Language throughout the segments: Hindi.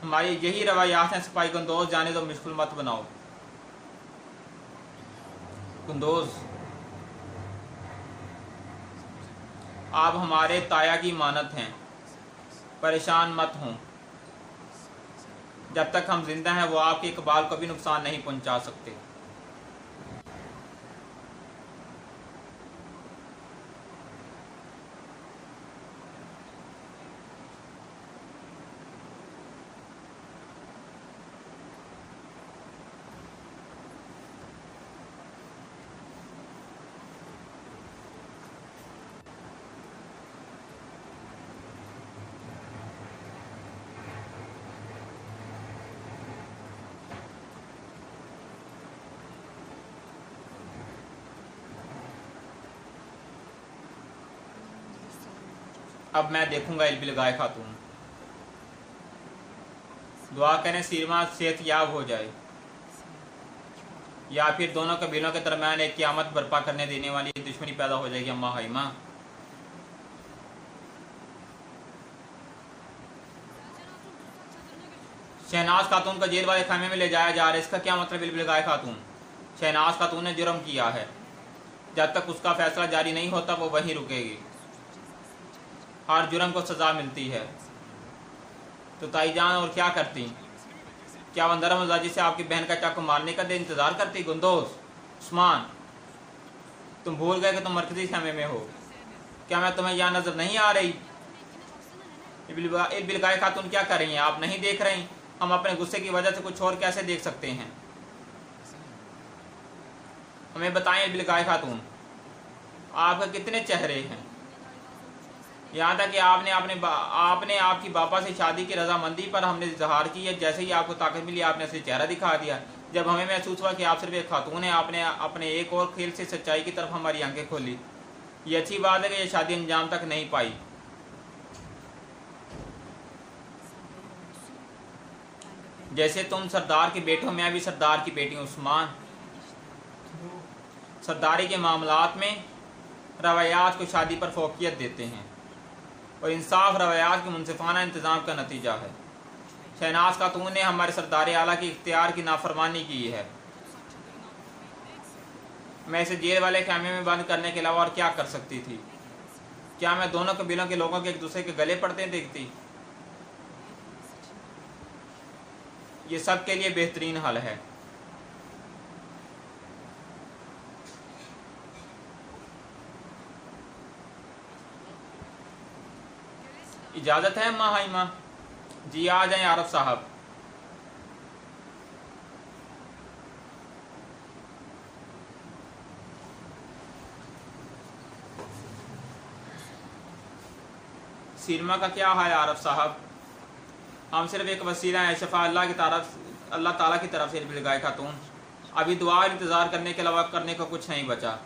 हमारी यही रवायात हैं सिपाही गुंदोज, जाने दो मुश्किल मत बनाओ। गुंदोज, आप हमारे ताया की मानत हैं, परेशान मत हों। जब तक हम जिंदा हैं वो आपके इकबाल को भी नुकसान नहीं पहुंचा सकते। अब मैं देखूंगा इल्बिल गाय खातून। दुआ करें सीरमा सेहतयाब हो जाए, या फिर दोनों कबीलों के दरमियान एक क़यामत बर्पा करने देने वाली दुश्मनी पैदा हो जाएगी। अम्मा हाइमा, शहनाज खातून को जेल वाले खाने में ले जाया जा रहा है, इसका क्या मतलब? इल्बिल गाय खातून, शहनाज खातून ने जुर्म किया है, जब तक उसका फैसला जारी नहीं होता वो वहीं रुकेगी। हर जुर्म को सज़ा मिलती है। तो ताईजान और क्या करती? क्या वो नरम मिजाजी से आपकी बहन का चाकू मारने का इंतज़ार करती? गुंदोज, उस्मान, तुम भूल गए कि तुम मरकजी खेमे में हो। क्या मैं तुम्हें यहाँ नजर नहीं आ रही? इल्बिल गाय खातून क्या कर रही हैं? आप नहीं देख रही? हम अपने गुस्से की वजह से कुछ और कैसे देख सकते हैं? हमें बताएं इल्बिल गाय खातून, आपके कितने चेहरे हैं? यहाँ तक कि आपने आपकी बापा से शादी की रजामंदी पर हमने इजहार की है। जैसे ही आपको ताकत मिली आपने असली चेहरा दिखा दिया। जब हमें महसूस हुआ कि आप सिर्फ एक खातून है, आपने अपने एक और खेल से सच्चाई की तरफ हमारी आंखें खोली। ये अच्छी बात है कि ये शादी अंजाम तक नहीं पाई। जैसे तुम सरदार के बेटे हो, मैं भी सरदार की बेटी हूँ। उस्मान, सरदारी के मामलात में रवायात को शादी पर फोकियत देते हैं और इंसाफ रवायात के मुनसिफाना इंतज़ाम का नतीजा है। शहनाज खातून ने हमारे सरदार आला की इख्तियार की नाफरमानी की है। मैं इसे जेल वाले खेमे में बंद करने के अलावा और क्या कर सकती थी? क्या मैं दोनों कबीलों के लोगों के एक दूसरे के गले पड़ते देखती? ये सब के लिए बेहतरीन हल है। इजाज़त है अम्मा हाइमा? जी आ जाएं आरफ साहब। सीरमा का क्या है आरफ साहब? हम सिर्फ एक वसीला है, शफा अल्लाह की तरफ, अल्लाह ताला की तरफ से। इल्बिल गाय खातून, अभी दुआ और इंतज़ार करने के अलावा करने को कुछ नहीं बचा।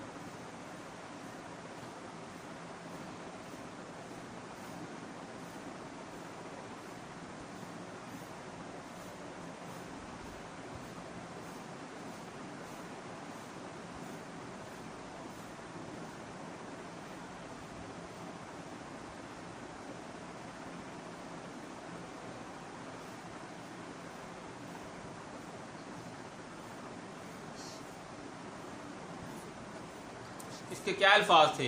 इसके क्या अल्फाज थे?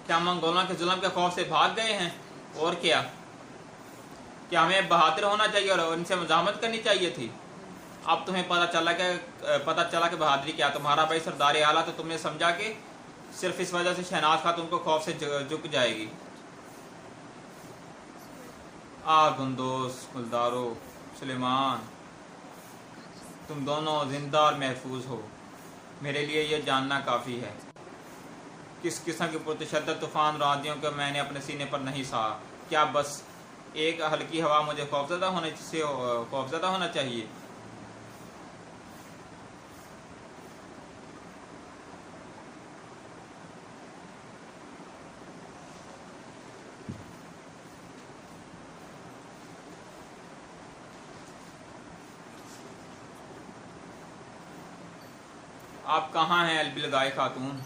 क्या मंगोलों के जुल्म के खौफ से भाग गए हैं? और क्या हमें बहादुर होना चाहिए और उनसे मज़ाहमत करनी चाहिए थी? अब तुम्हें पता चला कि बहादुरी क्या? तुम्हारा भाई सरदार आला तो तुमने समझा कि सिर्फ इस वजह से शहनाज खातून को खौफ से झुक जाएगी। गुंदोस, गुलदारो, सुलेमान, तुम दोनों जिंदा और महफूज हो। मेरे लिए यह जानना काफ़ी है किस किस्म के पुरतशद्दद तूफ़ान और आंधियों को मैंने अपने सीने पर नहीं सहा। क्या बस एक हल्की हवा मुझे खौफज़दा होना चाहिए? आप कहाँ हैं इल्बिल गाय खातून?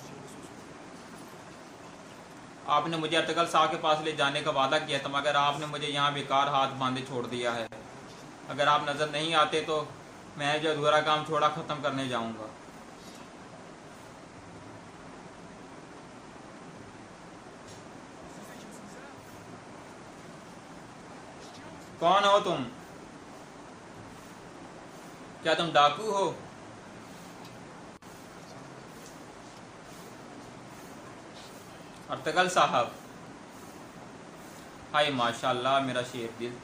आपने मुझे अर्तगल साहब के पास ले जाने का वादा किया था, मगर आपने मुझे यहाँ बेकार हाथ बांधे छोड़ दिया है। अगर आप नज़र नहीं आते तो मैं जो अधूरा काम छोड़ा ख़त्म करने जाऊंगा। कौन हो तुम? क्या तुम डाकू हो? अर्तगल साहब, हाय माशाल्लाह मेरा शेर दिल।